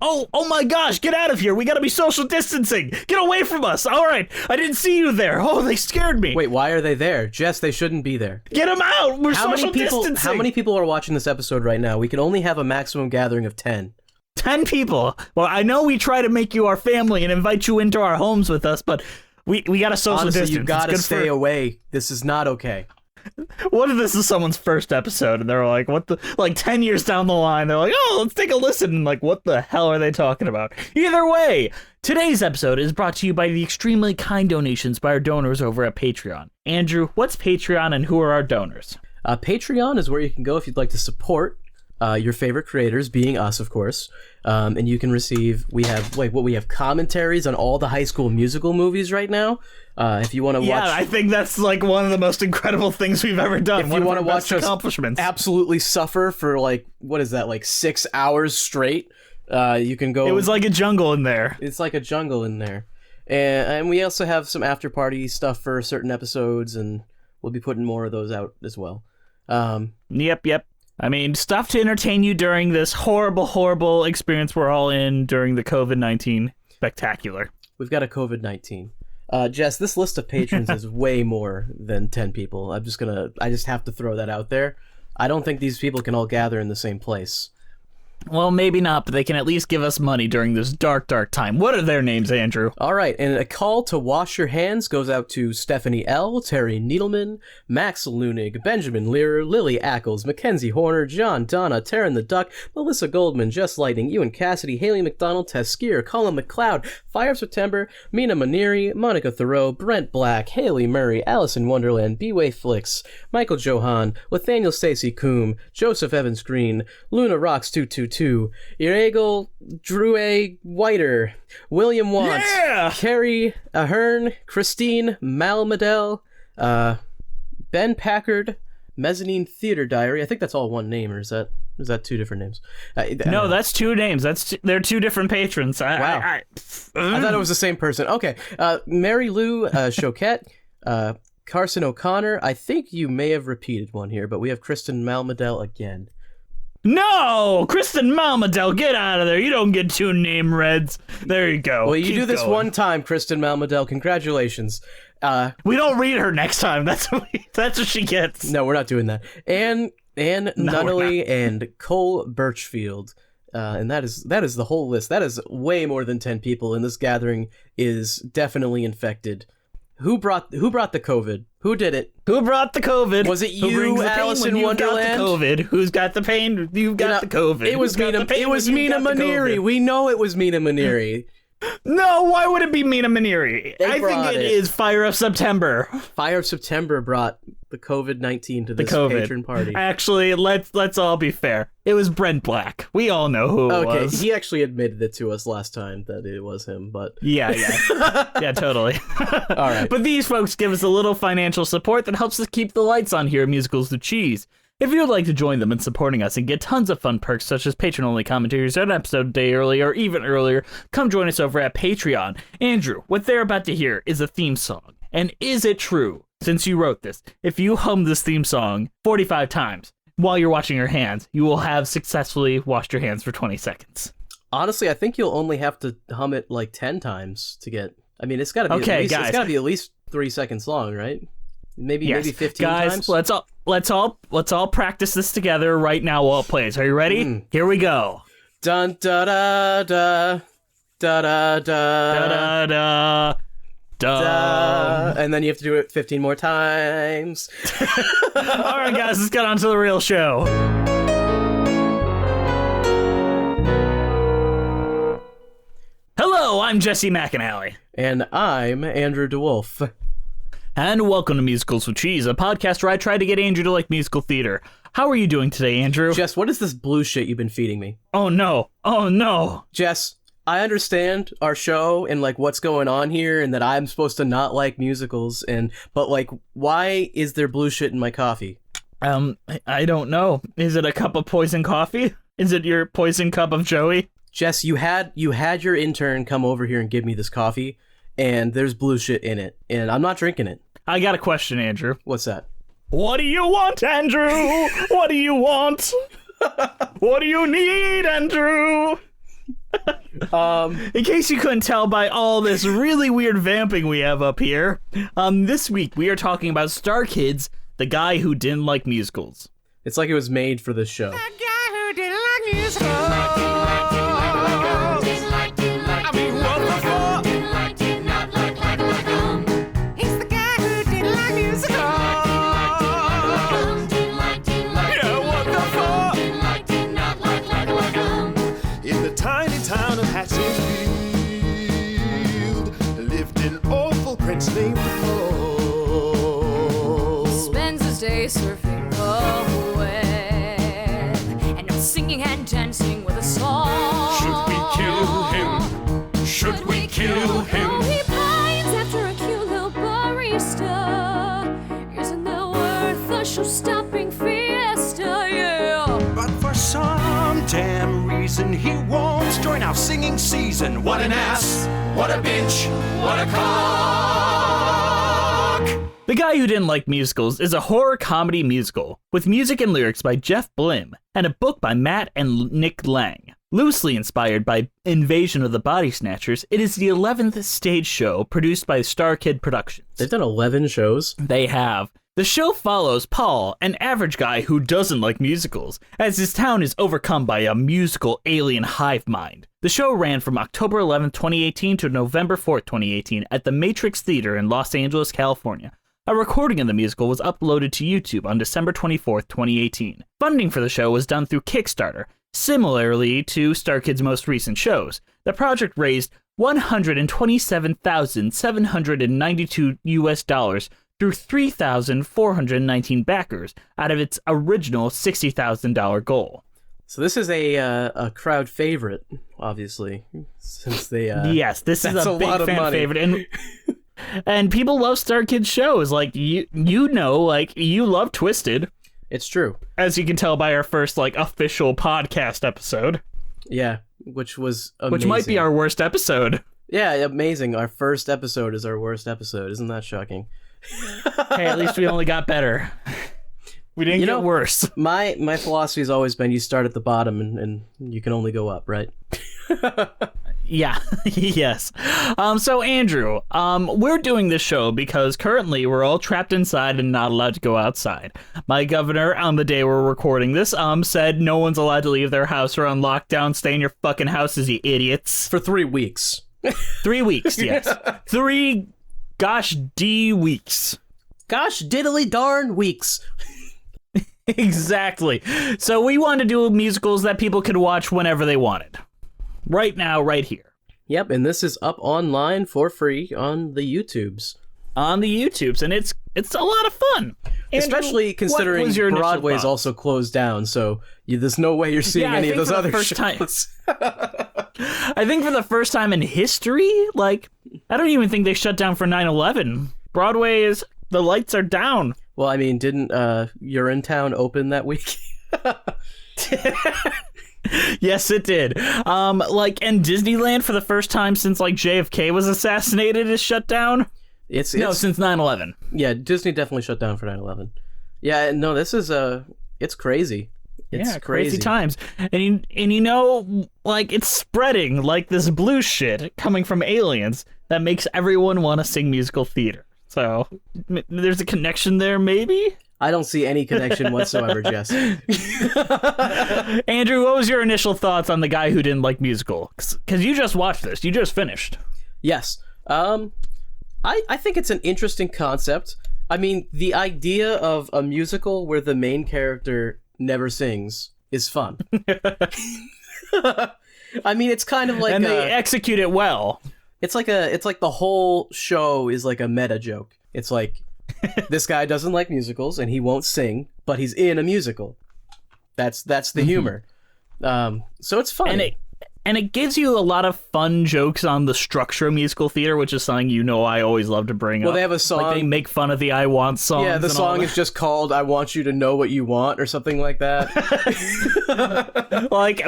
Oh my gosh, get out of here. We gotta be social distancing. Get away from us. All right, I didn't see you there. Oh, they scared me. Wait, why are they there? Jess, they shouldn't be there. Get them out. We're social distancing. How many people are watching this episode right now? We can only have a maximum gathering of 10. 10 people. Well, I know we try to make you our family and invite you into our homes with us, but we gotta social distance. You gotta stay away. This is not okay. What if this is someone's first episode and they're like, what the, like 10 years down the line, they're like, oh, let's take a listen. And like, what the hell are they talking about? Either way, today's episode is brought to you by the extremely kind donations by our donors over at Patreon. Andrew, what's Patreon and who are our donors? Patreon is where you can go if you'd like to support your favorite creators, being us, of course. And you can receive, we have commentaries on all the High School Musical movies right now. If you want to watch... Yeah, I think that's like one of the most incredible things we've ever done. If you want to watch us accomplishments. Absolutely suffer for like, what is that, like 6 hours straight, you can go... It was like a jungle in there. It's like a jungle in there. And we also have some after party stuff for certain episodes, and we'll be putting more of those out as well. Yep. I mean, stuff to entertain you during this horrible experience we're all in during the COVID-19 spectacular. We've got a COVID-19. Jess, this list of patrons is way more than 10 people. I just have to throw that out there. I don't think these people can all gather in the same place. Well, maybe not, but they can at least give us money during this dark time. What are their names, Andrew? All right, and a call to wash your hands goes out to Stephanie L., Terry Needleman, Max Lunig, Benjamin Learer, Lily Ackles, Mackenzie Horner, John Donna, Taryn the Duck, Melissa Goldman, Jess Lighting, Ewan Cassidy, Haley McDonald, Tess Skier, Colin McLeod, Fire of September, Mina Maneri, Monica Thoreau, Brent Black, Haley Murray, Allison Wonderland, B-Way Flicks, Michael Johan, Nathaniel Stacy Coombe, Joseph Evans Green, Luna Rocks 222, Iragel Drew Whiter, William Want, Carrie Ahern, Christine Malmadel, Ben Packard, Mezzanine Theater Diary. I think that's all one name, or is that two different names? No, that's two names. They're two different patrons. I thought it was the same person. Okay, Mary Lou Choquette, Carson O'Connor. I think you may have repeated one here, but we have Kristen Malmadel again. No! Kristen Malmadel, get out of there. You don't get two name reds. There you go. Well, you do this one time, Kristen Malmadel. Congratulations. We don't read her next time. That's what she gets. No, we're not doing that. Anne Nunnally and Cole Birchfield. And that is the whole list. That is way more than 10 people, and this gathering is definitely infected. Who brought the COVID? Who did it? Who brought the COVID? Was it you, Alice in Wonderland? Got the COVID. Who's got the pain? You've got the COVID. It was Mina Maneri. We know it was Mina Maneri. No, why would it be Mina Maneri? I think it is Fire of September. Fire of September brought the COVID-19 to this patron party. Actually, let's all be fair. It was Brent Black. We all know who it was. He actually admitted it to us last time that it was him, but... Yeah. Yeah, totally. All right. But these folks give us a little financial support that helps us keep the lights on here at Musicals with Cheese. If you'd like to join them in supporting us and get tons of fun perks such as patron-only commentaries, an episode a day early or even earlier, come join us over at Patreon. Andrew, what they're about to hear is a theme song. And is it true, since you wrote this, if you hum this theme song 45 times while you're washing your hands, you will have successfully washed your hands for 20 seconds? Honestly, I think you'll only have to hum it like 10 times to get... I mean, it's got to be it's got to be at least 3 seconds long, right? Maybe 15 times. Guys, let's all practice this together right now while it plays. Are you ready? Here we go. Dun da da da da da da da da. And then you have to do it 15 more times. All right, guys, let's get on to the real show. Hello, I'm Jesse McAnally. And I'm Andrew DeWolf. And welcome to Musicals with Cheese, a podcast where I try to get Andrew to like musical theater. How are you doing today, Andrew? Jess, what is this blue shit you've been feeding me? Oh no. Jess, I understand our show and like what's going on here and that I'm supposed to not like musicals, but like, why is there blue shit in my coffee? I don't know. Is it a cup of poison coffee? Is it your poison cup of Joey? Jess, you had your intern come over here and give me this coffee, and there's blue shit in it, and I'm not drinking it. I got a question, Andrew. What's that? What do you want, Andrew? What do you want? What do you need, Andrew? In case you couldn't tell by all this really weird vamping we have up here, this week we are talking about Starkid's The Guy Who Didn't Like Musicals. It's like it was made for this show. The guy who didn't like musicals. I mean, what the fuck? He's the guy who didn't like musicals. Yeah, what the fuck? In the tiny town of Hatfield lived an awful prince named Paul. Spends his day surfing the web and not singing and dancing with a song. Should we kill him? Should we kill him? Oh, he pines after a cute little barista. Isn't that worth a show-stopping fiesta? Yeah. But for some damn reason he won't join our singing season. What an ass, what a bitch, what a cock. The Guy Who Didn't Like Musicals is a horror comedy musical with music and lyrics by Jeff Blim and a book by Matt and Nick Lang. Loosely inspired by Invasion of the Body Snatchers, it is the 11th stage show produced by Starkid Productions. They've done 11 shows. They have. The show follows Paul, an average guy who doesn't like musicals, as his town is overcome by a musical alien hive mind. The show ran from October 11, 2018 to November 4, 2018 at the Matrix Theater in Los Angeles, California. A recording of the musical was uploaded to YouTube on December 24, 2018. Funding for the show was done through Kickstarter. Similarly to Starkid's most recent shows, the project raised $127,792 US through 3,419 backers out of its original $60,000 goal. So this is a crowd favorite, obviously, since they yes, this is a big lot of fan money. favorite, and people love Starkid shows. Like you love Twisted, It's true. as you can tell by our first official podcast episode, Yeah, which was amazing. which might be our worst episode. Yeah, amazing. Our first episode is our worst episode. Isn't that shocking? Hey, at least we only got better. We didn't get worse. My philosophy has always been you start at the bottom and you can only go up, right? Yeah, yes. So Andrew, we're doing this show because currently we're all trapped inside and not allowed to go outside. My governor, on the day we're recording this, said no one's allowed to leave their house or on lockdown. Stay in your fucking houses, you idiots. For 3 weeks. 3 weeks, yes. 3 gosh D weeks. Gosh diddly darn weeks. Exactly. So we wanted to do musicals that people could watch whenever they wanted. Right now, right here. Yep, and this is up online for free on the YouTubes. On the YouTubes, and it's a lot of fun. Especially Andrew, considering what was your initial Broadway's thoughts? also closed down, so there's no way you're seeing Yeah, I any of think those for the other first shows. I think for the first time in history, I don't even think they shut down for 9/11. Broadway the lights are down. Well, I mean, didn't Urinetown open that week? Yes, it did. And Disneyland for the first time since JFK was assassinated is shut down. It's Since 9/11. Yeah, Disney definitely shut down for 9/11. Yeah, no, this is it's crazy. It's crazy times. And it's spreading like this blue shit coming from aliens that makes everyone want to sing musical theater. So there's a connection there, maybe? I don't see any connection whatsoever, Jess. Andrew, what was your initial thoughts on The Guy Who Didn't Like Musical? Because you just watched this. You just finished. Yes. I think it's an interesting concept. I mean, the idea of a musical where the main character never sings is fun. I mean, it's kind of like and they execute it well. It's like the whole show is like a meta joke. It's like this guy doesn't like musicals and he won't sing, but he's in a musical. That's the humor. So it's funny. And it gives you a lot of fun jokes on the structure of musical theater, which is something I always love to bring up. Well, they have a song. They make fun of the I Want song. Yeah, the song is just called I Want You to Know What You Want or something like that.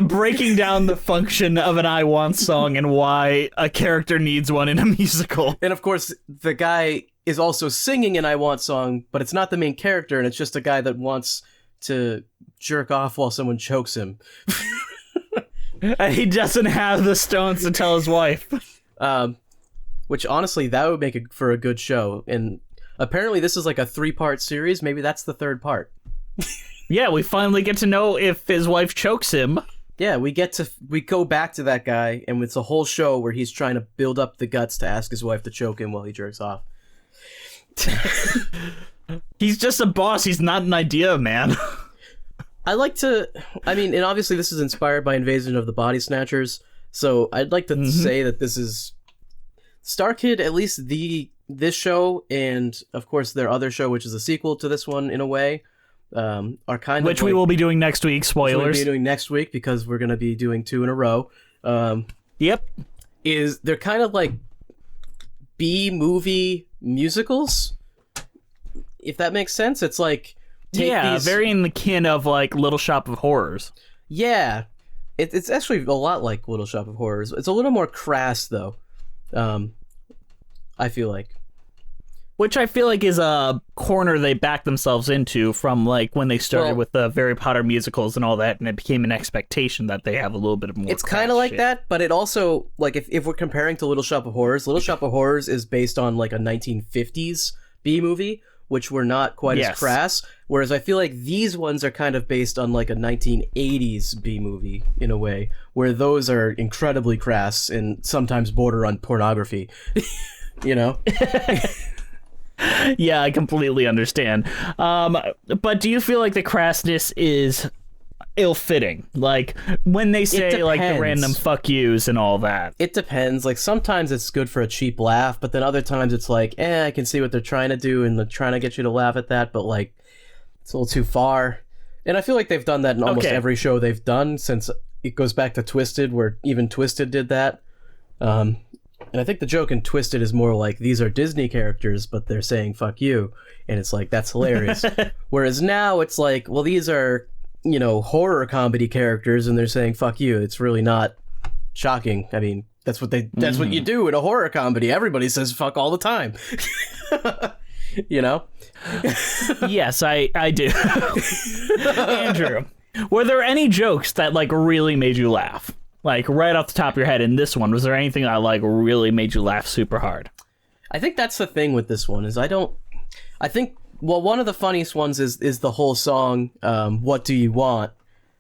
Breaking down the function of an I Want song and why a character needs one in a musical. And of course, the guy is also singing an I Want song, but it's not the main character, and it's just a guy that wants to jerk off while someone chokes him. And he doesn't have the stones to tell his wife. Which honestly, that would make it for a good show. And apparently this is like a 3-part series. Maybe that's the 3rd part. Yeah, we finally get to know if his wife chokes him. Yeah, we go back to that guy, and it's a whole show where he's trying to build up the guts to ask his wife to choke him while he jerks off. He's just a boss. He's not an idea, man. And obviously this is inspired by Invasion of the Body Snatchers, so I'd like to say that this is Starkid, at least this show, and of course their other show, which is a sequel to this one in a way, are kind which of we will be doing next week. which we'll Spoilers. be doing next week because we're going to be doing 2 in a row. Yep. They're kind of like B-movie musicals, if that makes sense. It's like very in the kin of like Little Shop of Horrors. Yeah, it's actually a lot like Little Shop of Horrors. It's a little more crass though. I feel like. Which I feel like is a corner they backed themselves into from like when they started with the Harry Potter musicals and all that, and it became an expectation that they have a little bit of more. It's kind of like shit. that, but it also, like, if we're comparing to Little Shop of Horrors, Little Shop of Horrors is based on like a 1950s B movie, which were not quite as crass. Whereas I feel like these ones are kind of based on like a 1980s B movie in a way, where those are incredibly crass and sometimes border on pornography. You know. Yeah, I completely understand. But do you feel like the crassness is ill-fitting? Like, when they say, like, the random fuck yous and all that. It depends. Like, sometimes it's good for a cheap laugh, but then other times it's like, I can see what they're trying to do, and they're trying to get you to laugh at that, but, like, it's a little too far. And I feel like they've done that in almost every show they've done, since it goes back to Twisted, where even Twisted did that. And I think the joke in Twisted is more like, these are Disney characters, but they're saying fuck you. And it's like, that's hilarious. Whereas now it's like, well, these are, you know, horror comedy characters, and they're saying fuck you. It's really not shocking. I mean, that's what you do in a horror comedy. Everybody says fuck all the time. You know? Yes, I do. Andrew, were there any jokes that like really made you laugh? Like, right off the top of your head in this one, was there anything that, like, really made you laugh super hard? I think that's the thing with this one, is one of the funniest ones is the whole song, What Do You Want?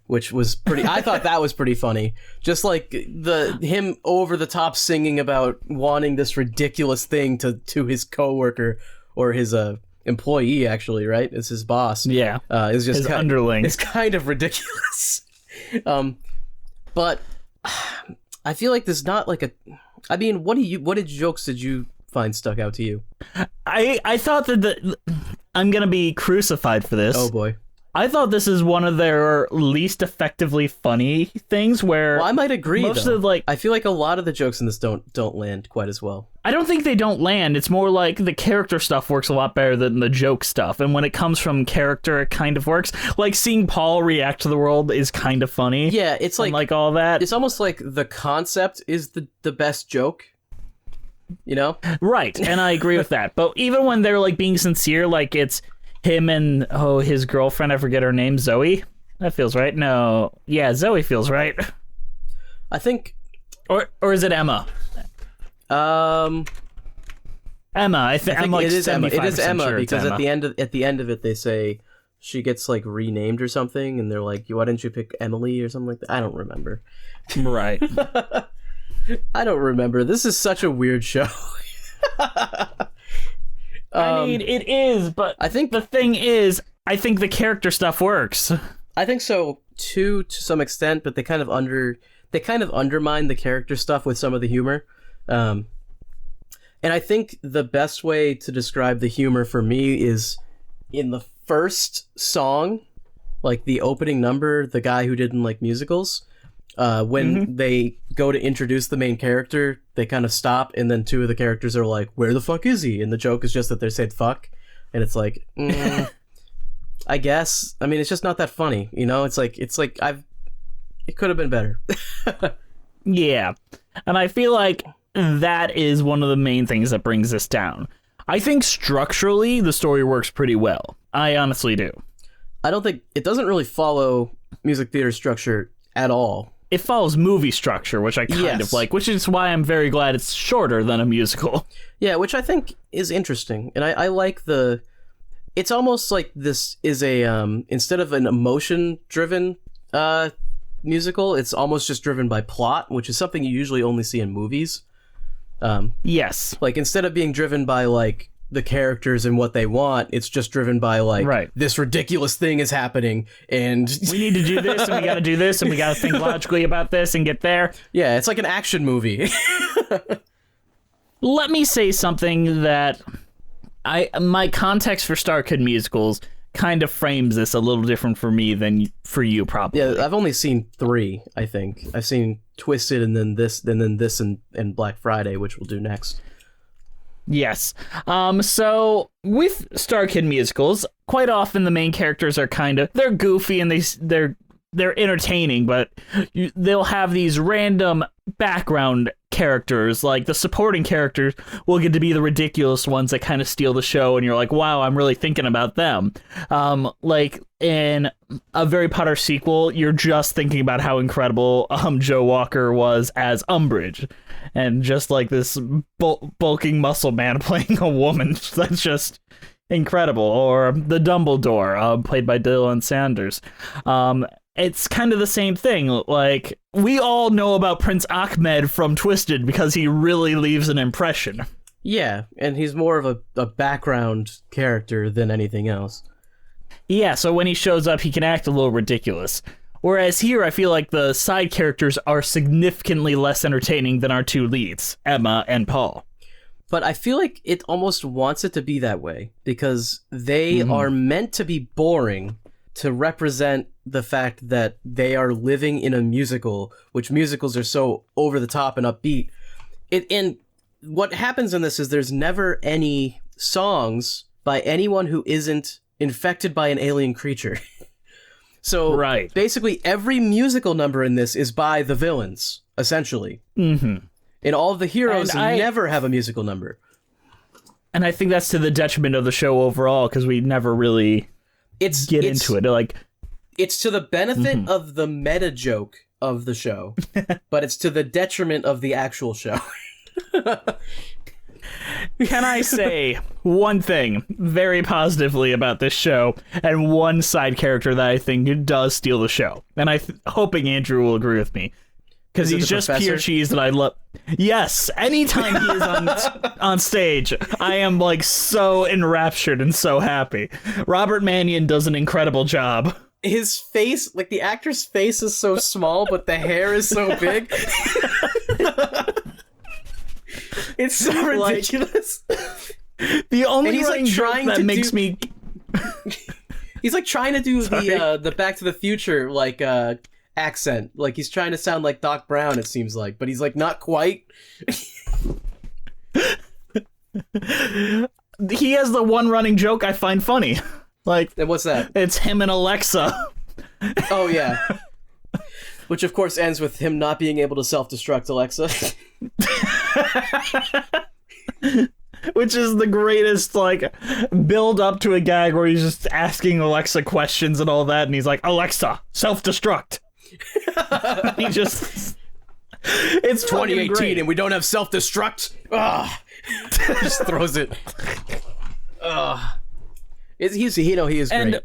Which was pretty, I thought that was pretty funny. Just like him over the top singing about wanting this ridiculous thing to his coworker, or his, employee, actually, right? It's his boss. Yeah. It's just his underling. It's kind of ridiculous. But I feel like there's not like what jokes did you find stuck out to you? I thought that I'm gonna be crucified for this. Oh boy. I thought this is one of their least effectively funny things where... Well, I might agree, most though. of, like, I feel like a lot of the jokes in this don't land quite as well. I don't think they don't land. It's more like the character stuff works a lot better than the joke stuff. And when it comes from character, it kind of works. Like, seeing Paul react to the world is kind of funny. Yeah, it's like all that. It's almost like the concept is the best joke. You know? Right, and I agree with that. But even when they're, like, being sincere, like, it's him and, his girlfriend, I forget her name, Zoe? That feels right. No. Yeah, Zoe feels right. I think... Or is it Emma? Emma. I think I'm like it is Emma. It is Emma, sure because Emma. at the end of it they say she gets like renamed or something, and they're like, why didn't you pick Emily or something like that? I don't remember. Right. I don't remember. This is such a weird show. I mean, it is, but I think the thing is, I think the character stuff works. I think so too, to some extent, but they kind of undermine the character stuff with some of the humor. And I think the best way to describe the humor for me is in the first song, like the opening number, the guy who didn't like musicals. When they go to introduce the main character, they kind of stop, and then two of the characters are like, where the fuck is he? And the joke is just that they said fuck, and it's like, I guess. I mean, it's just not that funny, you know? It's like it could have been better. Yeah. And I feel like that is one of the main things that brings this down. I think structurally, the story works pretty well. I honestly do. I don't think... It doesn't really follow music theater structure at all. it follows movie structure, which I kind of like, which is why I'm very glad it's shorter than a musical. Yeah, which I think is interesting. And I like it's almost like this is a, instead of an emotion-driven musical, it's almost just driven by plot, which is something you usually only see in movies. Yes. Like, instead of being driven by, like, the characters and what they want, it's just driven by, like, this ridiculous thing is happening, and we need to do this, and we gotta do this, and we gotta think logically about this and get there. Yeah, it's like an action movie. Let me say something that my context for Starkid musicals kind of frames this a little different for me than for you, probably. Yeah, I've only seen 3, I think. I've seen Twisted, and then this, and Black Friday, which we'll do next. Yes. So with Starkid musicals, quite often the main characters are they're goofy and they're entertaining, but they'll have these random background characters. Like, the supporting characters will get to be the ridiculous ones that kind of steal the show, and you're like, wow, I'm really thinking about them. Like in a Harry Potter sequel, you're just thinking about how incredible Joe Walker was as Umbridge, and just like this bulking muscle man playing a woman. That's just incredible. Or the Dumbledore, played by Dylan Sanders. It's kind of the same thing. Like, we all know about Prince Ahmed from Twisted because he really leaves an impression. Yeah, and he's more of a background character than anything else. Yeah, so when he shows up, he can act a little ridiculous. Whereas here, I feel like the side characters are significantly less entertaining than our two leads, Emma and Paul. But I feel like it almost wants it to be that way, because they are meant to be boring to represent the fact that they are living in a musical, which musicals are so over the top and upbeat. And what happens in this is there's never any songs by anyone who isn't infected by an alien creature. So basically every musical number in this is by the villains, essentially. And all of the heroes never have a musical number. And I think that's to the detriment of the show overall, because we never really get into it. Like, it's to the benefit of the meta joke of the show, but it's to the detriment of the actual show. Can I say one thing very positively about this show, and one side character that I think does steal the show? And hoping Andrew will agree with me, because he's just pure cheese that I love. Yes, anytime he is on stage, I am like so enraptured and so happy. Robert Mannion does an incredible job. His face, like, the actor's face is so small, but the hair is so big. It's so ridiculous. The only running joke that makes me... He's like trying to do the Back to the Future like accent. Like, he's trying to sound like Doc Brown, it seems like, but he's like not quite. He has the one running joke I find funny. Like, and what's that? It's him and Alexa. Oh yeah. Which of course ends with him not being able to self-destruct Alexa. Which is the greatest, like, build up to a gag where he's just asking Alexa questions and all that, and he's like, Alexa, self-destruct. He just... It's 2018 and we don't have self-destruct? Ugh. Just throws it. Ugh. He is great.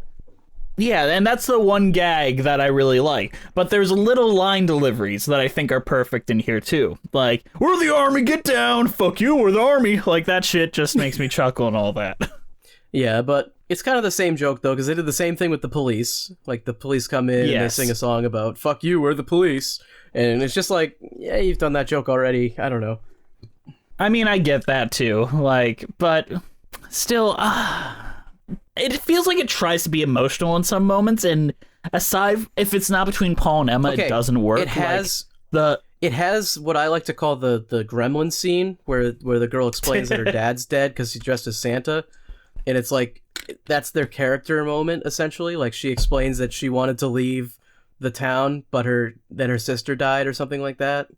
Yeah, and that's the one gag that I really like. But there's little line deliveries that I think are perfect in here, too. Like, we're the army, get down! Fuck you, we're the army! Like, that shit just makes me chuckle and all that. Yeah, but it's kind of the same joke, though, because they did the same thing with the police. Like, the police come in and they sing a song about, fuck you, we're the police. And it's just like, yeah, you've done that joke already. I don't know. I mean, I get that, too. Like, but still... It feels like it tries to be emotional in some moments, and aside, if it's not between Paul and Emma, it doesn't work. It has what I like to call the gremlin scene, where the girl explains that her dad's dead because he's dressed as Santa, and it's like, that's their character moment, essentially. Like, she explains that she wanted to leave the town, but then her sister died or something like that.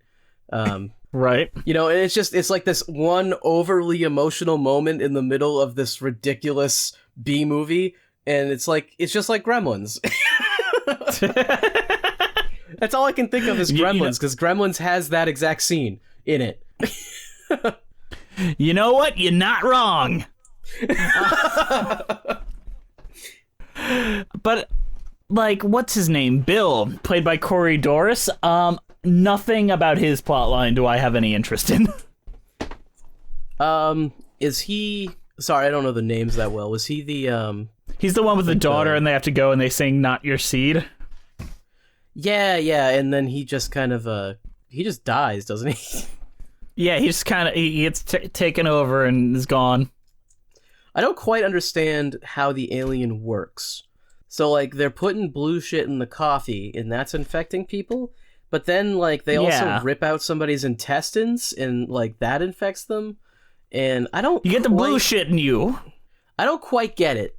Right. You know, and it's like this one overly emotional moment in the middle of this ridiculous B movie, and it's just like Gremlins. That's all I can think of is Gremlins, because Gremlins has that exact scene in it. You know what? You're not wrong. But, like, what's his name? Bill, played by Corey Doris. Nothing about his plotline do I have any interest in. Is he... Sorry, I don't know the names that well. Was he the, He's the one with the daughter, and they have to go and they sing "Not Your Seed." Yeah, and then he just kind of, he just dies, doesn't he? Yeah, he just kind of he gets taken over and is gone. I don't quite understand how the alien works. So, like, they're putting blue shit in the coffee, and that's infecting people, but then, like, they also rip out somebody's intestines, and, like, that infects them, and I don't... You get the blue shit in you. I don't quite get it.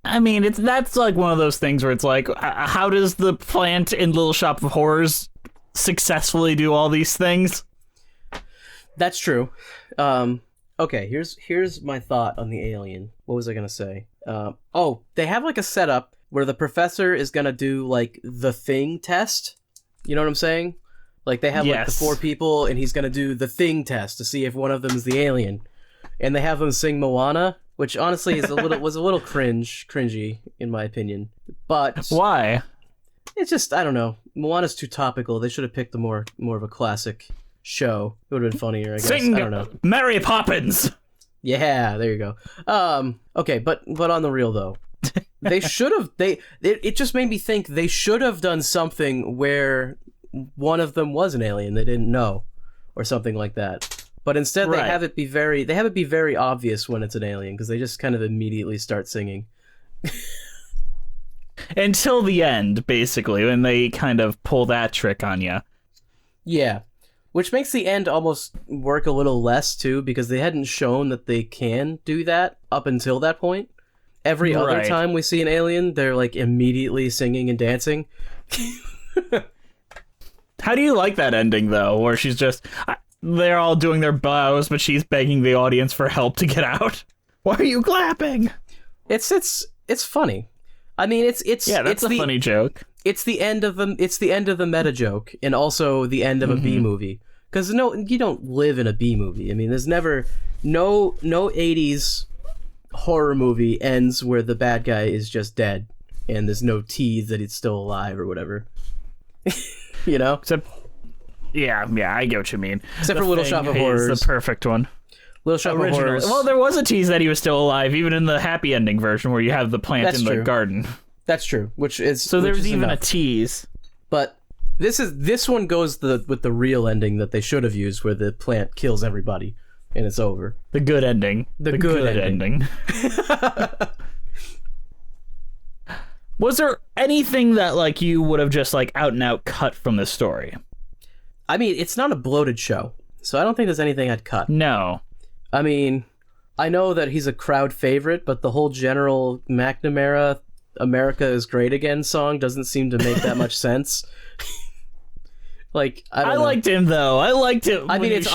I mean, that's like one of those things where it's like, how does the plant in Little Shop of Horrors successfully do all these things? That's true. Okay, here's my thought on the alien. What was I gonna say? They have like a setup where the professor is gonna do like the thing test. You know what I'm saying? Like they have like the 4 people, and he's gonna do the thing test to see if one of them is the alien. And they have them sing Moana, which honestly is was a little cringy in my opinion. But why? It's just, I don't know. Moana's too topical. They should have picked a more of a classic show. It would have been funnier, I guess. Sing I don't know. Mary Poppins. Yeah, there you go. Okay, but on the real though, they should have. It just made me think they should have done something where one of them was an alien they didn't know, or something like that. But instead, they have it be very obvious when it's an alien, because they just kind of immediately start singing. Until the end, basically, when they kind of pull that trick on you. Yeah. Which makes the end almost work a little less, too, because they hadn't shown that they can do that up until that point. Every other time we see an alien, they're, like, immediately singing and dancing. How do you like that ending, though, where she's just... They're all doing their bows, but she's begging the audience for help to get out? Why are you clapping? It's funny. I mean, it's that's a funny joke. It's the end of the meta joke, and also the end of a B movie. Because you don't live in a B movie. I mean, there's never no 80s horror movie ends where the bad guy is just dead, and there's no tease that he's still alive or whatever. You know? Except, yeah, I get what you mean. Except for Little Shop of Horrors, the perfect one. Little Shop of Horrors. Well, there was a tease that he was still alive, even in the happy ending version where you have the plant in the garden. That's true. So there's even enough. A tease. But this one goes with the real ending that they should have used, where the plant kills everybody and it's over. The good ending. The good ending. Was there anything that like you would have just like out and out cut from the story? I mean, it's not a bloated show, so I don't think there's anything I'd cut. No. I mean, I know that he's a crowd favorite, but the whole General McNamara "America is Great Again" song doesn't seem to make that much sense. Like, I liked him though. I liked him. I mean, it's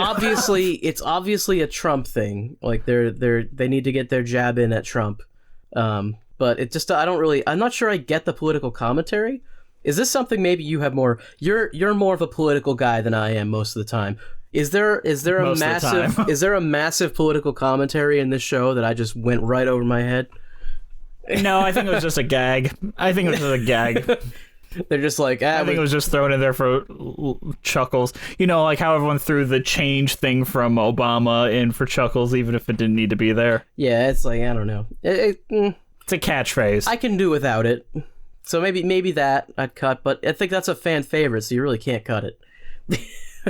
obviously a Trump thing. Like they need to get their jab in at Trump. But it just I'm not sure I get the political commentary. Is this something maybe you have more? You're more of a political guy than I am most of the time. Is there a massive political commentary in this show that I just went right over my head? No, I think it was just a gag. They're just like, I think it was just thrown in there for chuckles. You know, like how everyone threw the change thing from Obama in for chuckles, even if it didn't need to be there. Yeah, it's like, I don't know. It's a catchphrase. I can do without it. So maybe that I'd cut, but I think that's a fan favorite, so you really can't cut it.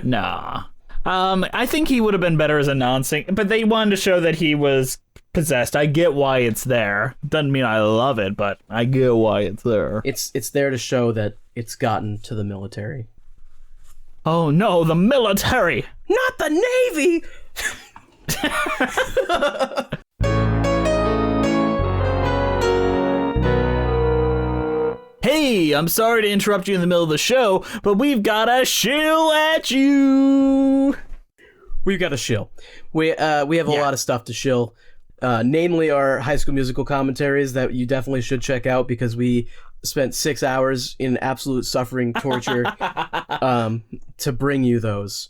Nah. I think he would have been better as a non-sing, but they wanted to show that he was possessed. I get why it's there. Doesn't mean I love it, but I get why it's there. It's there to show that it's gotten to the military. Oh no, the military! Not the Navy! Hey, I'm sorry to interrupt you in the middle of the show, but we've got a shill at you. We've got a shill. We have a lot of stuff to shill. namely our High School Musical commentaries that you definitely should check out because we spent 6 hours in absolute suffering, torture to bring you those.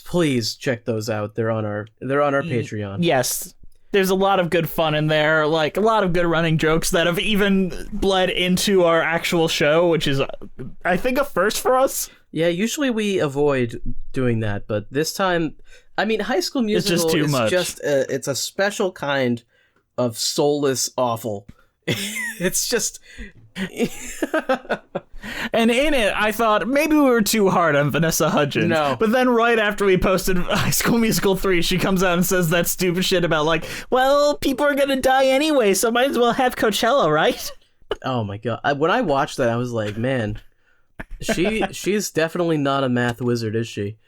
Please check those out. They're on our Patreon. Yes. There's a lot of good fun in there, like a lot of good running jokes that have even bled into our actual show, which is, I think, a first for us. Yeah, usually we avoid doing that, but this time, I mean, High School Musical just too is much. It's a special kind of soulless awful. It's just... And in it, I thought maybe we were too hard on Vanessa Hudgens. No. But then right after we posted High School Musical 3, she comes out and says that stupid shit about like, well, people are gonna die anyway, so might as well have Coachella, right? Oh my god. When I watched that, I was like, man, she's definitely not a math wizard, is she?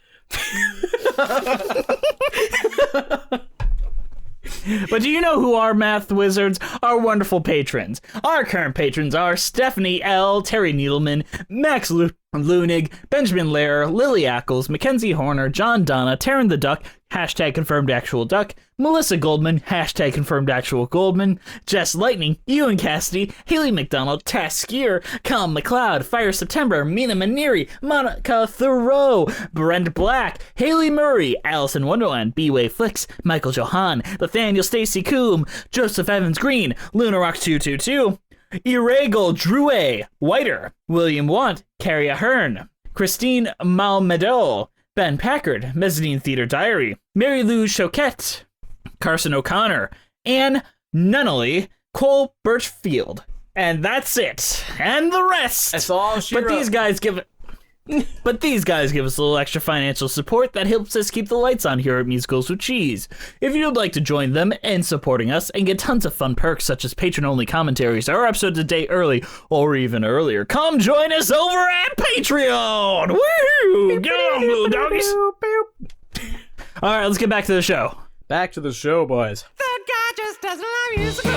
But do you know who are math wizards? Our wonderful patrons. Our current patrons are Stephanie L., Terry Needleman, Max Lunig, Benjamin Lehrer, Lily Ackles, Mackenzie Horner, John Donna, Taryn the Duck, hashtag confirmed actual duck, Melissa Goldman, hashtag confirmed actual Goldman, Jess Lightning, Ewan Cassidy, Haley McDonald, Tass Skier, Colin McLeod, Fire September, Mina Maniri, Monica Thoreau, Brent Black, Haley Murray, Allison Wonderland, B-Way Flicks, Michael Johan, Nathaniel Stacy Coombe, Joseph Evans Green, Luna Rock 222, Irregal Drouet, Whiter, William Want, Carrie Ahern, Christine Malmedo, Ben Packard, Mezzanine Theater Diary, Mary Lou Choquette, Carson O'Connor, Anne Nunnally, Cole Birchfield. And that's it. And the rest. That's all she wrote. These guys give us a little extra financial support that helps us keep the lights on here at Musicals with Cheese. If you'd like to join them in supporting us and get tons of fun perks such as patron-only commentaries or episodes a day early or even earlier, come join us over at Patreon! Woo! Get on, little doggies! All right, let's get back to the show. Back to the show, boys. That guy just doesn't love musical.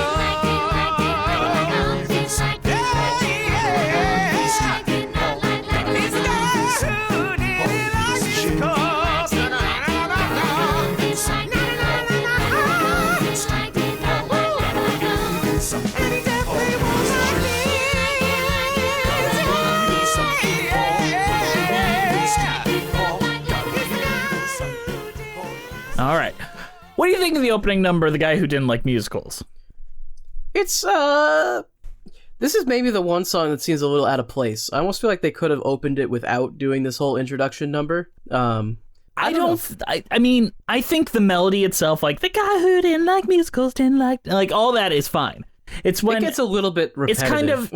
All right. What do you think of the opening number, The Guy Who Didn't Like Musicals? It's, this is maybe the one song that seems a little out of place. I almost feel like they could have opened it without doing this whole introduction number. I mean, I think the melody itself, like, the guy who didn't like musicals didn't like all that is fine. It's when it gets a little bit repetitive. It's kind of,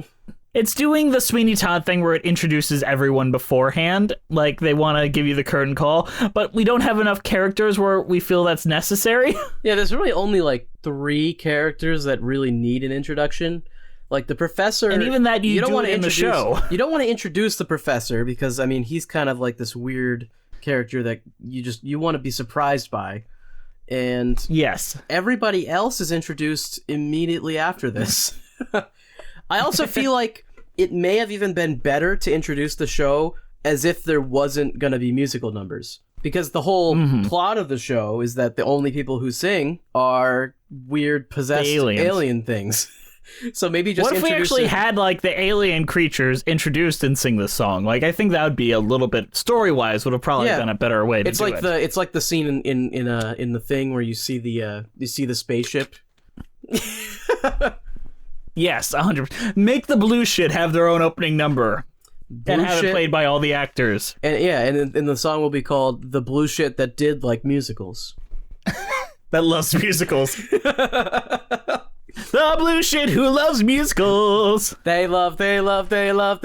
it's doing the Sweeney Todd thing where it introduces everyone beforehand, like they want to give you the curtain call, but we don't have enough characters where we feel that's necessary. Yeah, there's really only like 3 characters that really need an introduction. Like the professor, And even that you don't do want it to in the show. You don't want to introduce the professor because I mean he's kind of like this weird character that you want to be surprised by, and Yes. everybody else is introduced immediately after this. I also feel like it may have even been better to introduce the show as if there wasn't going to be musical numbers. Because the whole plot of the show is that the only people who sing are weird, possessed alien things. So maybe just What if we introduce actually it- had like the alien creatures introduced and sing this song? Like I think that would be a little bit story-wise would have probably been a better way to It's do like it. it's like the scene in the Thing where you see the spaceship. Yes, 100%. Make the blue shit have their own opening number and have shit. it played by all the actors. And yeah, and the song will be called "The Blue Shit That Did Like Musicals." That loves musicals. The blue shit who loves musicals. They love. Something like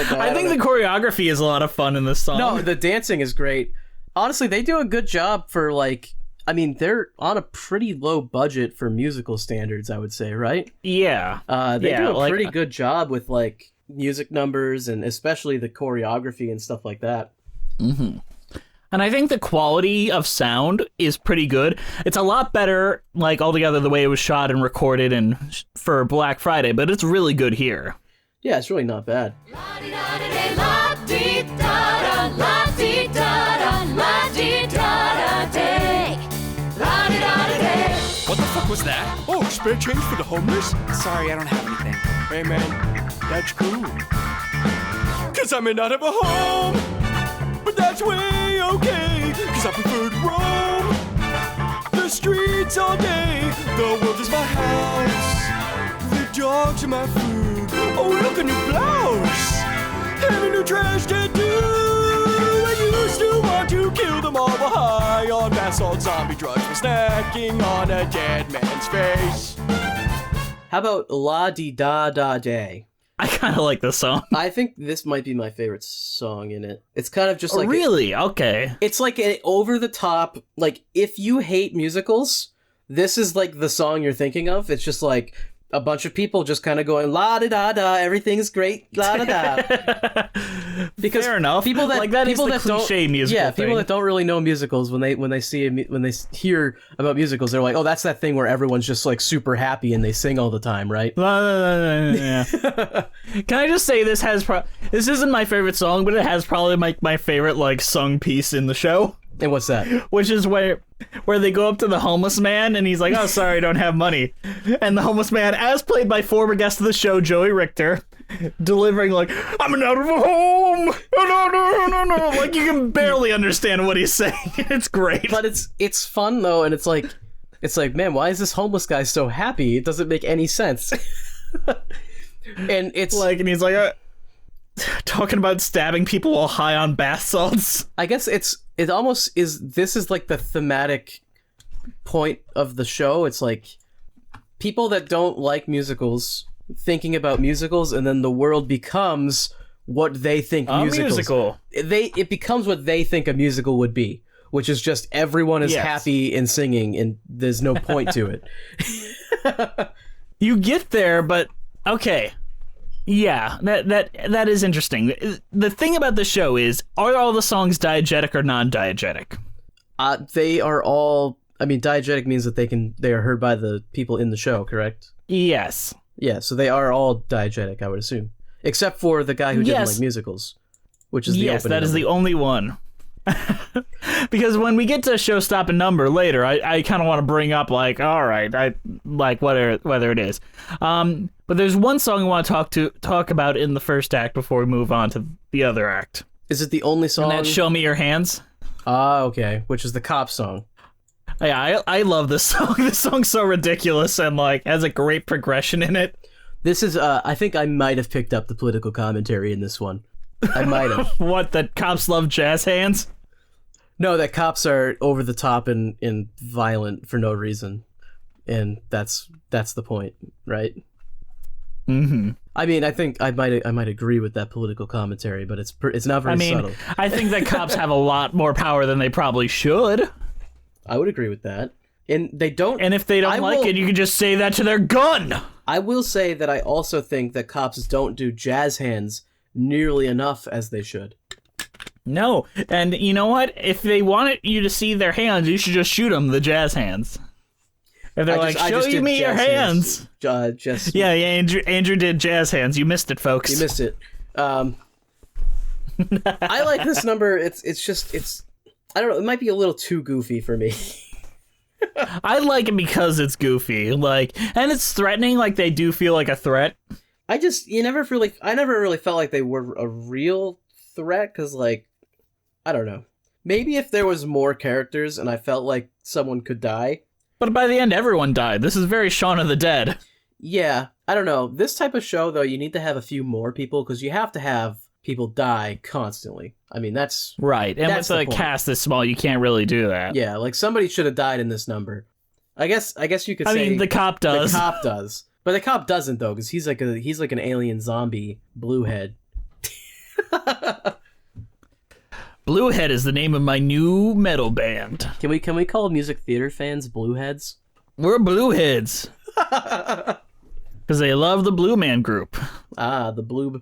that. I think the choreography is a lot of fun in this song. No, the dancing is great. Honestly, they do a good job for like. I mean, they're on a pretty low budget for musical standards, I would say, right? Yeah. They Yeah, do a like- pretty good job with like music numbers and especially the choreography and stuff like that. And I think the quality of sound is pretty good. It's a lot better, like, altogether the way it was shot and recorded and for Black Friday, but it's really good here. Yeah, it's really not bad. fuck was that? Oh, spare change for the homeless? Sorry, I don't have anything. Hey man, that's cool. Cause I may not have a home, but that's way okay. Cause I prefer to roam the streets all day. The world is my house, the dogs are my food. Oh, look, a new blouse and a new trash tattoo. I used to want to kill them all while high on bath salt zombie drugs for snacking on a dead man's face. How about La Di Da Da Day? I kind of like this song. I think this might be my favorite song in it. It's kind of just Oh, like really? Okay. it's like an over the top. Like if you hate musicals, this is like the song you're thinking of. It's just like a bunch of people just kind of going la da da da, everything's great, la da da. Because fair enough. People that like that people is the that cliche don't, musical yeah, thing. people that don't really know musicals when they hear about musicals, they're like, oh, that's that thing where everyone's just like super happy and they sing all the time, right? Yeah. Can I just say this this isn't my favorite song, but it has probably my favorite like sung piece in the show. And what's that? Which is where they go up to the homeless man and he's like, "Oh, sorry, I don't have money," and the homeless man, as played by former guest of the show Joey Richter, delivering like, "I'm out of a home, no," like you can barely understand what he's saying. It's great, But it's fun though, and it's like, man, why is this homeless guy so happy? It doesn't make any sense. And it's like, and he's like, talking about stabbing people while high on bath salts. I guess it almost is. This is like the thematic point of the show. It's like people that don't like musicals thinking about musicals, and then the world becomes what they think musical. It becomes what they think a musical would be, which is just everyone is happy and singing, and there's no point to it. You get there, but okay. Yeah, that is interesting. The thing about the show is, are all the songs diegetic or non-diegetic? They are all. I mean, diegetic means that they are heard by the people in the show, correct? Yes. Yeah, so they are all diegetic, I would assume, except for the guy who didn't like musicals, which is the opening. That is the only one. Because when we get to Showstop and Number later, I kind of want to bring up like, all right, I like whether it is. But there's one song I want to talk about in the first act before we move on to the other act. Is it the only song? And that's "Show Me Your Hands." Ah, okay, which is the cop song. Yeah, I love this song. This song's so ridiculous and like has a great progression in it. This is, I think I might have picked up the political commentary in this one. I might have. What, that cops love jazz hands? No, that cops are over the top and violent for no reason, and that's the point, right? Mm-hmm. I mean, I think I might agree with that political commentary, but it's not very subtle. I think that cops have a lot more power than they probably should. I would agree with that, and they don't. And if they don't it, you can just say that to their gun. I will say that I also think that cops don't do jazz hands nearly enough as they should. No, and you know what? If they wanted you to see their hands, you should just shoot them the jazz hands. If they're like, show me your hands. Yeah, Andrew did jazz hands. You missed it, folks. You missed it. I like this number. It's I don't know. It might be a little too goofy for me. I like it because it's goofy, and it's threatening. Like they do feel like a threat. I never really felt like they were a real threat because, I don't know. Maybe if there was more characters and I felt like someone could die. But by the end, everyone died. This is very Shaun of the Dead. Yeah, I don't know. This type of show, though, you need to have a few more people because you have to have people die constantly. I mean, that's... Right, and with the cast this small, you can't really do that. Yeah, somebody should have died in this number. I guess you could say... I mean, the cop does. The cop does. But the cop doesn't, though, because he's like an alien zombie bluehead. Bluehead is the name of my new metal band. Can we call music theater fans blueheads? We're blueheads. Because they love the Blue Man Group. Ah, the blue...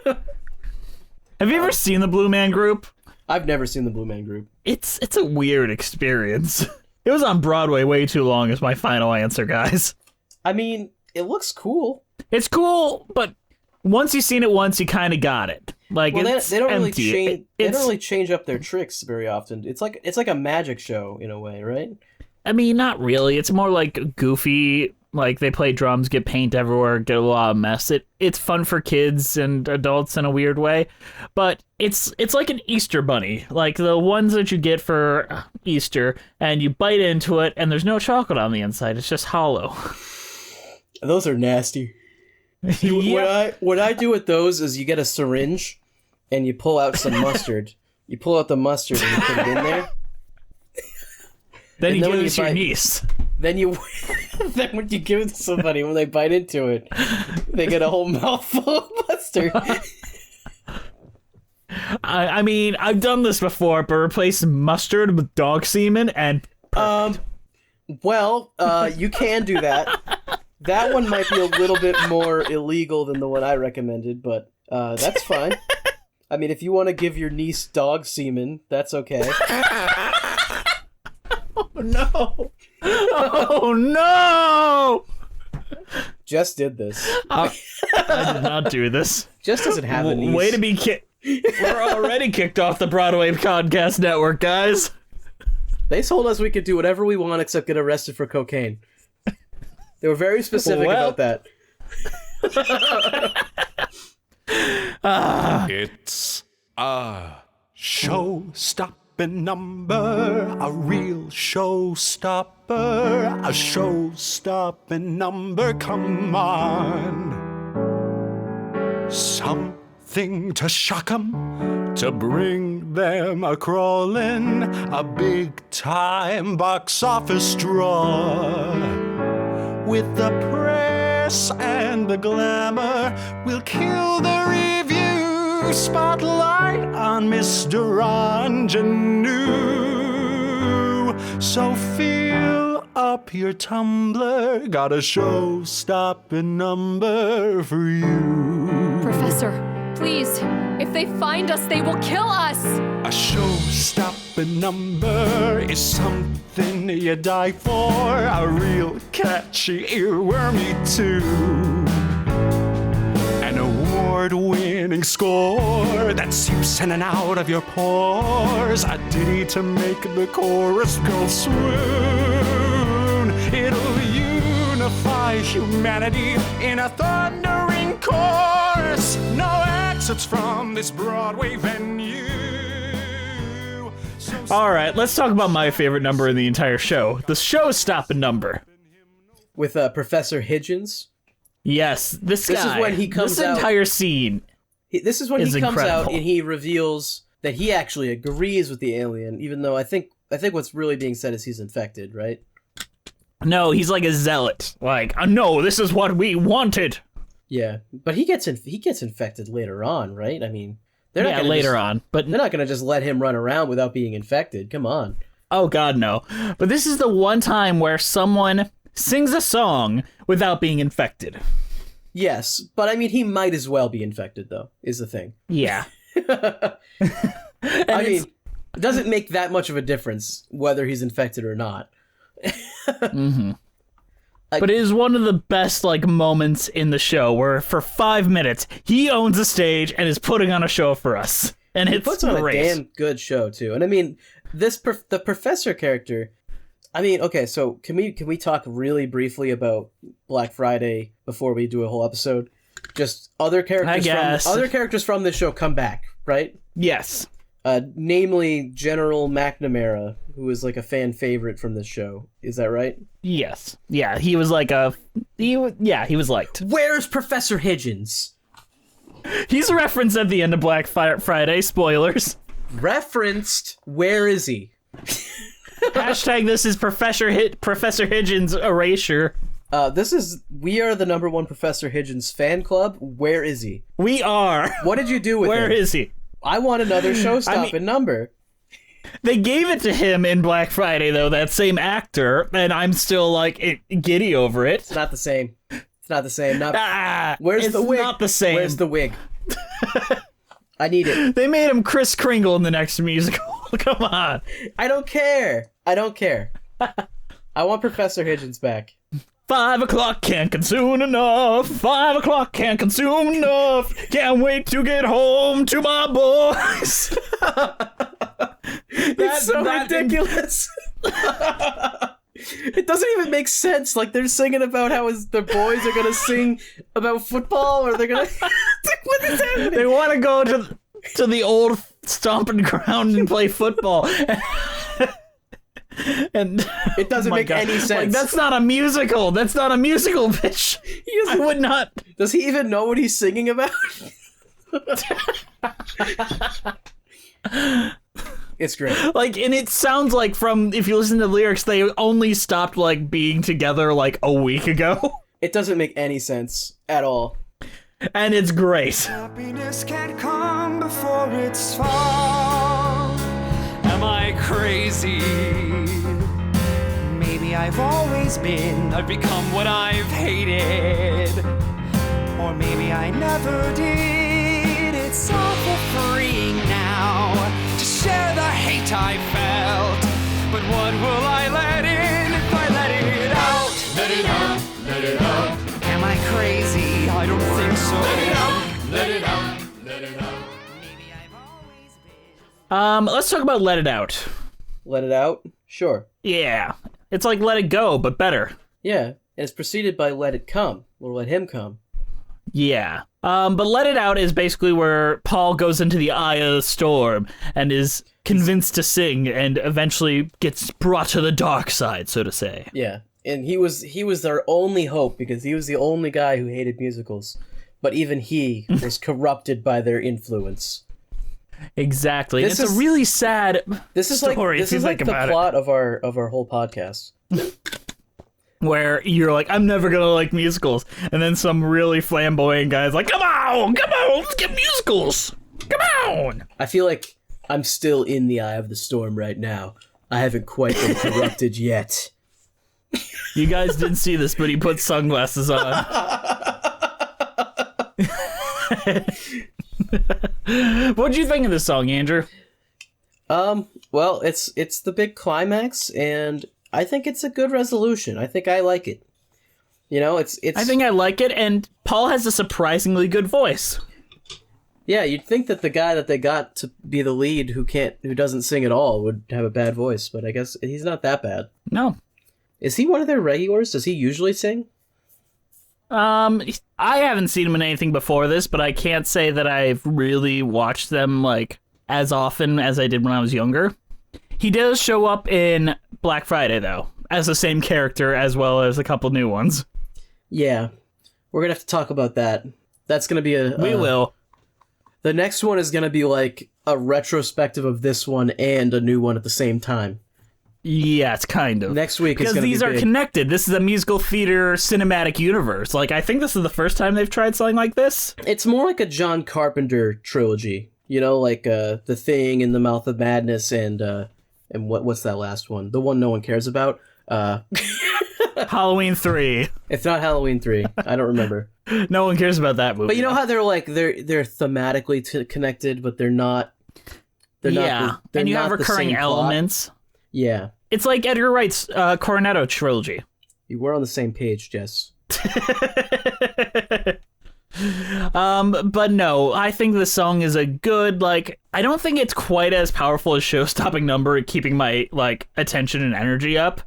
Have you ever seen the Blue Man Group? I've never seen the Blue Man Group. It's a weird experience. It was on Broadway way too long is my final answer, guys. I mean, it looks cool. It's cool, but once you've seen it once, you kind of got it. Like, well, they don't empty. really change. They don't really change up their tricks very often. It's like a magic show in a way, right? I mean, not really. It's more like goofy. Like they play drums, get paint everywhere, get a lot of mess. It's fun for kids and adults in a weird way, but it's like an Easter bunny, like the ones that you get for Easter, and you bite into it, and there's no chocolate on the inside. It's just hollow. Those are nasty. Yeah. What I do with those is you get a syringe, and you pull out some mustard. You pull out the mustard and you put it in there. Then And you then give when it to your niece. Then when you give it to somebody, when they bite into it, they get a whole mouthful of mustard. I mean, I've done this before, but replace mustard with dog semen and Well, you can do that. That one might be a little bit more illegal than the one I recommended, but that's fine. I mean, if you want to give your niece dog semen, that's okay. no. Oh no! Jess did this. I did not do this. Jess doesn't have a niece. Way to be We're already kicked off the Broadway Podcast Network, guys. They told us we could do whatever we want except get arrested for cocaine. They were very specific about that. It's a show-stopping number, a real show-stopper, a show-stopping number, come on. Something to shock 'em, to bring them a-crawling, a big-time box office draw. With the press and the glamour, we'll kill the review. Spotlight on Mr. Ingenue. So fill up your tumbler. Got a show-stopping number for you. Professor, please, if they find us, they will kill us. A show-stopping number is something you die for. A real catchy earwormy tune. An award-winning score that seeps in and out of your pores. A ditty to make the chorus go swoon. It'll unify humanity in a thundering chorus. No exits from this Broadway venue. All right, let's talk about my favorite number in the entire show. The show-stopping number. With Professor Higgins. Yes, this guy. This is when he comes this out. entire scene. This is when he is comes incredible. out and he reveals that he actually agrees with the alien, even though I think what's really being said is he's infected, right? No, he's like a zealot. Like, no, this is what we wanted. Yeah, but he gets infected later on, right? I mean, they're not Yeah, gonna later on, but they're not going to just let him run around without being infected. Come on. oh god, no. But this is the one time where someone sings a song without being infected. Yes, but I mean, he might as well be infected, though. Is the thing. Yeah. I mean, it doesn't make that much of a difference whether he's infected or not. But it is one of the best like moments in the show where for 5 minutes he owns a stage and is putting on a show for us. And He it's puts on great. a damn good show too. And I mean, the professor character. I mean, okay, so can we talk really briefly about Black Friday before we do a whole episode? Just other characters from this show come back, right? Yes. Namely General McNamara, who is like a fan favorite from this show. Is that right? Yes. Yeah, he was like he was liked. Where's Professor Higgins? He's referenced at the end of Black Friday, spoilers. Referenced? Where is he? Hashtag this is Professor Higgins erasure. We are the #1 Professor Higgins fan club. Where is he? We are. What did you do with him? Where is he? I want another show-stopping number. They gave it to him in Black Friday, though, that same actor, and I'm still, like, giddy over it. It's not the same. It's not the same. Where's the wig? It's not the same. Where's the wig? I need it. They made him Kris Kringle in the next musical. Come on. I don't care. I want Professor Higgins back. 5 o'clock can't consume enough. 5 o'clock can't consume enough. Can't wait to get home to my boys. It's so ridiculous. It doesn't even make sense. Like, they're singing about how their boys are gonna sing about football, or they're gonna... It's like, what is happening? They want to go to the old stomping ground and play football. And it doesn't make any sense. Like, that's not a musical. That's not a musical, bitch. I would not. Does he even know what he's singing about? It's great. Like, and it sounds like if you listen to the lyrics, they only stopped, like, being together, like, a week ago. It doesn't make any sense at all. And it's great. Happiness can't come before its fall. Am I crazy? Maybe I've always been. I've become what I've hated. Or maybe I never did. It's awful freeing now to share the hate I felt. But what will I let in if I let it out? Let it out, let it out. Am I crazy? I don't think so. Let it out, let it out, let it out. Maybe I've always been. Let's talk about Let It Out. Let it out? Sure. Yeah. It's like Let It Go, but better. Yeah, and it's preceded by Let It Come, or Let Him Come. Yeah. But Let It Out is basically where Paul goes into the eye of the storm and is convinced to sing and eventually gets brought to the dark side, so to say. Yeah, and he was their only hope because he was the only guy who hated musicals. But even he was corrupted by their influence. Exactly. It's a really sad story. This is like the plot of our whole podcast. Where you're like, I'm never gonna like musicals, and then some really flamboyant guy's like, come on, let's get musicals. Come on. I feel like I'm still in the eye of the storm right now. I haven't quite been corrupted yet. You guys didn't see this, but he put sunglasses on. What'd you think of this song, Andrew? Well, it's the big climax, and I think it's a good resolution. I think I like it. You know, it's. I think I like it, and Paul has a surprisingly good voice. Yeah, you'd think that the guy that they got to be the lead who doesn't sing at all would have a bad voice, but I guess he's not that bad. No. Is he one of their regulars? Does he usually sing? I haven't seen him in anything before this, but I can't say that I've really watched them like as often as I did when I was younger. He does show up in Black Friday though, as the same character as well as a couple new ones. Yeah, we're gonna have to talk about that. That's gonna be we will. The next one is gonna be like a retrospective of this one and a new one at the same time. Yeah, it's kind of. Next week is because gonna these be are big. connected. This is a musical theater cinematic universe. Like, I think this is the first time they've tried something like this. It's more like a John Carpenter trilogy. You know, like The Thing and The Mouth of Madness and what's that last one? The one no one cares about. Halloween 3. It's not Halloween 3. I don't remember. No one cares about that movie. But you know how they're thematically connected, but they're not. They're and you not have the recurring same plot. elements. Yeah. It's like Edgar Wright's Cornetto trilogy. You were on the same page, Jess. But no, I think the song is a good, like, I don't think it's quite as powerful as show-stopping number at keeping my, like, attention and energy up.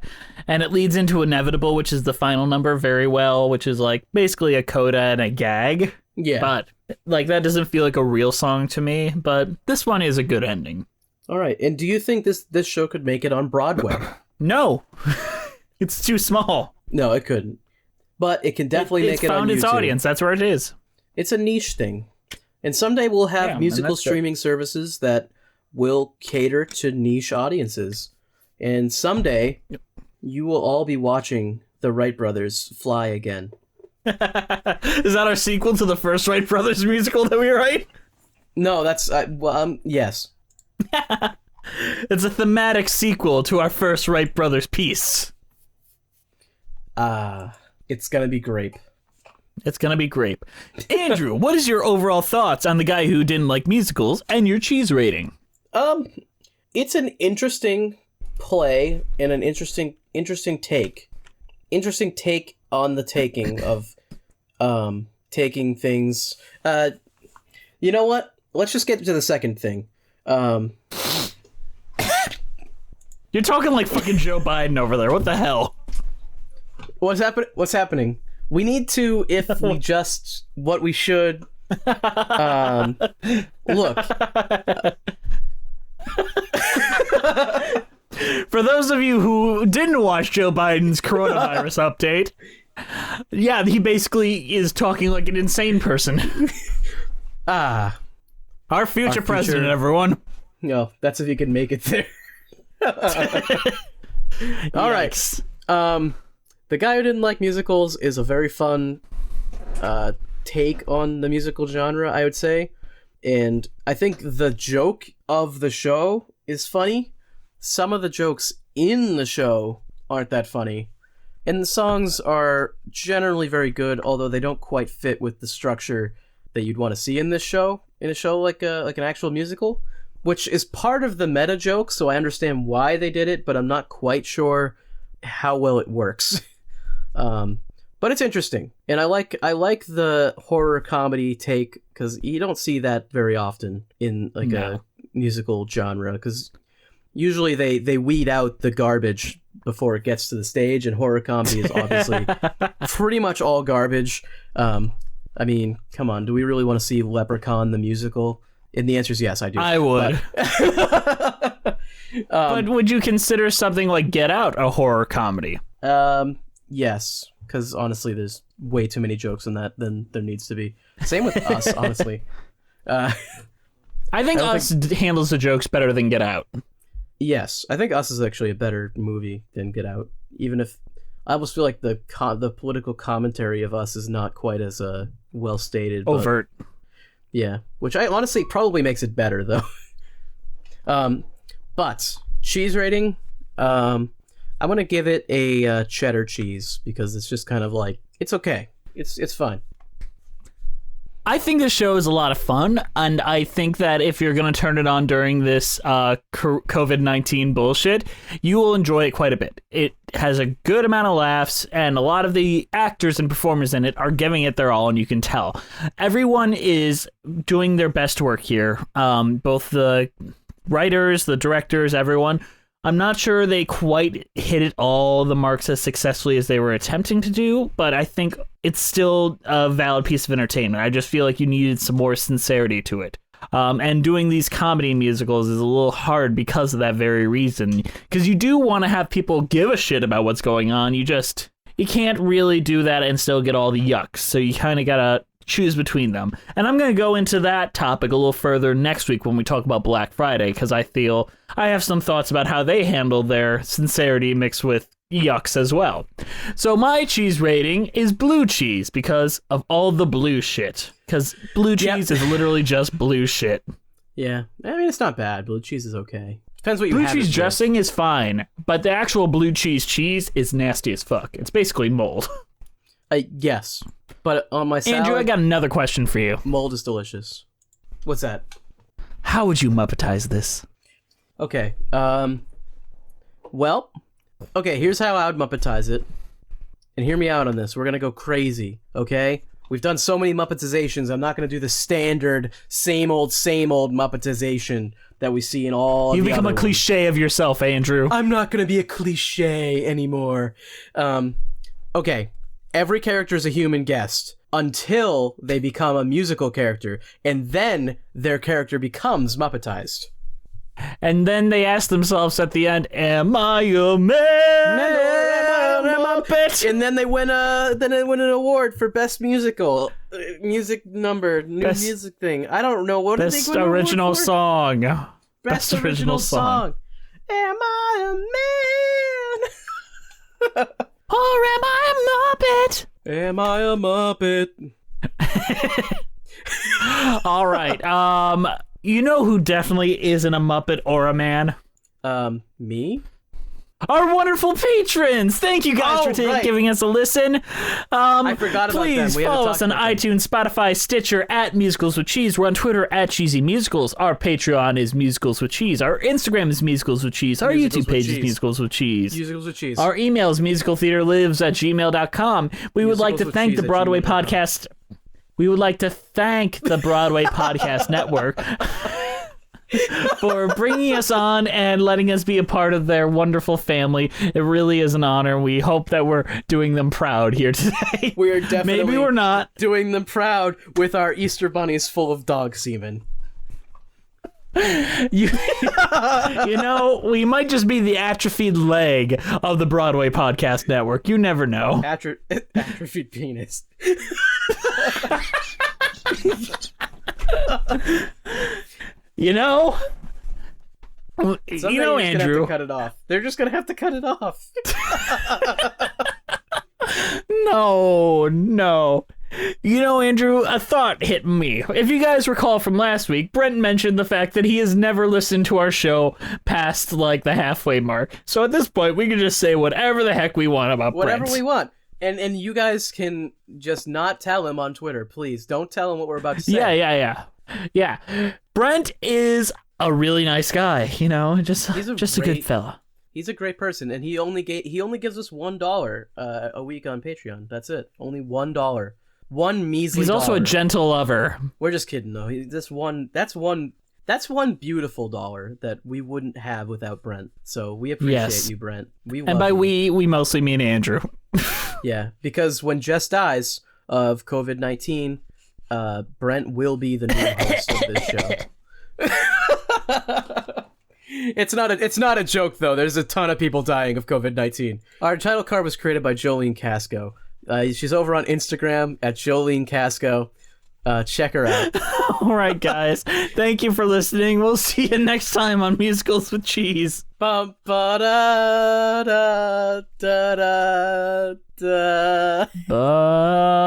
And it leads into Inevitable, which is the final number very well, which is, like, basically a coda and a gag. Yeah. But, like, that doesn't feel like a real song to me, but this one is a good ending. All right. And do you think this show could make it on Broadway? No. It's too small. No, it couldn't. But it can definitely make it on YouTube. It's found its audience. That's where it is. It's a niche thing. And someday we'll have musical streaming services that will cater to niche audiences. And someday you will all be watching the Wright brothers fly again. Is that our sequel to the first Wright brothers musical that we write? No, that's... yes. It's a thematic sequel to our first Wright brothers piece. It's gonna be grape. It's gonna be grape. Andrew, what is your overall thoughts on The Guy Who Didn't Like Musicals and your cheese rating? It's an interesting play and an interesting take. Interesting take on the taking of taking things. You know what? Let's just get to the second thing. You're talking like fucking Joe Biden over there. What the hell? What's happening? We need to, if we just, what we should, look. For those of you who didn't watch Joe Biden's coronavirus update, yeah, he basically is talking like an insane person. Our future president, everyone. No, that's if you can make it there. All right. The Guy Who Didn't Like Musicals is a very fun take on the musical genre, I would say. And I think the joke of the show is funny. Some of the jokes in the show aren't that funny. And the songs are generally very good, although they don't quite fit with the structure that you'd want to see in this show, in a show like an actual musical, which is part of the meta joke, so I understand why they did it, but I'm not quite sure how well it works. But it's interesting, and I like the horror comedy take, because you don't see that very often in like a musical genre, because usually they weed out the garbage before it gets to the stage, and horror comedy is obviously pretty much all garbage. I mean, come on, do we really want to see Leprechaun the musical? And the answer is yes, I do. I would. But would you consider something like Get Out a horror comedy? Yes, because honestly, there's way too many jokes in that than there needs to be. Same with Us, honestly. I think Us handles the jokes better than Get Out. Yes, I think Us is actually a better movie than Get Out, even if I almost feel like the political commentary of Us is not quite as well stated. Overt. Yeah, which I honestly probably makes it better, though. But cheese rating, I'm gonna give it a cheddar cheese, because it's just kind of like, it's okay, it's fine. I think this show is a lot of fun, and I think that if you're going to turn it on during this COVID-19 bullshit, you will enjoy it quite a bit. It has a good amount of laughs, and a lot of the actors and performers in it are giving it their all, and you can tell. Everyone is doing their best work here, both the writers, the directors, everyone. I'm not sure they quite hit all the marks as successfully as they were attempting to do, but I think it's still a valid piece of entertainment. I just feel like you needed some more sincerity to it. And doing these comedy musicals is a little hard because of that very reason. Because you do want to have people give a shit about what's going on. You can't really do that and still get all the yucks. So you kind of gotta choose between them. And I'm going to go into that topic a little further next week when we talk about Black Friday, because I feel I have some thoughts about how they handle their sincerity mixed with yucks as well. So my cheese rating is blue cheese because of all the blue shit. Because blue cheese is literally just blue shit. Yeah, I mean, it's not bad. Blue cheese is okay. Depends what you blue have. Blue cheese it dressing is fine, but the actual blue cheese is nasty as fuck. It's basically mold. Yes, but on my salad, Andrew, I got another question for you. Mold is delicious. What's that? How would you Muppetize this? Okay. Well, okay. Here's how I would Muppetize it, and hear me out on this. We're gonna go crazy. Okay. We've done so many Muppetizations. I'm not gonna do the standard same old Muppetization that we see in all. You've become a cliche of yourself, Andrew. I'm not gonna be a cliche anymore. Okay. Every character is a human guest until they become a musical character, and then their character becomes Muppetized. And then they ask themselves at the end, "Am I a man? Muppet?" And then they win an award for best musical, music number, music thing. I don't know what best original song. Best original song. Am I a man? Or am I a Muppet? Am I a Muppet? All right. You know who definitely isn't a Muppet or a man? Me? Our wonderful patrons! Thank you guys for giving us a listen. I forgot about please them. follow us on iTunes, Spotify, Stitcher, at Musicals with Cheese. We're on Twitter at Cheesy Musicals. Our Patreon is Musicals with Cheese. Our Instagram is Musicals with Cheese. Our YouTube page is Musicals with Cheese. Musicals with Cheese. Our email is musicaltheaterlives@gmail.com. We would like to thank the Broadway Podcast. We would like to thank the Broadway Podcast Network. for bringing us on and letting us be a part of their wonderful family. It really is an honor. We hope that we're doing them proud here today. We are definitely Maybe we're not. doing them proud with our Easter bunnies full of dog semen. You know, we might just be the atrophied leg of the Broadway Podcast Network. You never know. Atrophied penis. You know? Someday You know, you're just gonna have Andrew. to cut it off. They're just gonna have to cut it off. No. You know, Andrew, a thought hit me. If you guys recall from last week, Brent mentioned the fact that he has never listened to our show past, like, the halfway mark. So at this point, we can just say whatever the heck we want about Whatever Brent. we want. And you guys can just not tell him on Twitter, please. Don't tell him what we're about to say. Yeah. Brent is a really nice guy, you know, just a good fella. He's a great person, and he only gives us $1 a week on Patreon. That's it. Only $1. One measly. He's also a gentle lover. We're just kidding though. That's one beautiful dollar that we wouldn't have without Brent. So we appreciate you, Brent. We love And by you. we mostly mean Andrew. Yeah, because when Jess dies of COVID-19, Brent will be the new host of this show. It's not a joke though. There's a ton of people dying of COVID-19. Our title card was created by Jolene Casco. She's over on Instagram at Jolene Casco. Check her out. All right, guys. Thank you for listening. We'll see you next time on Musicals with Cheese. Bum, ba, da, da, da, da, da. Bye.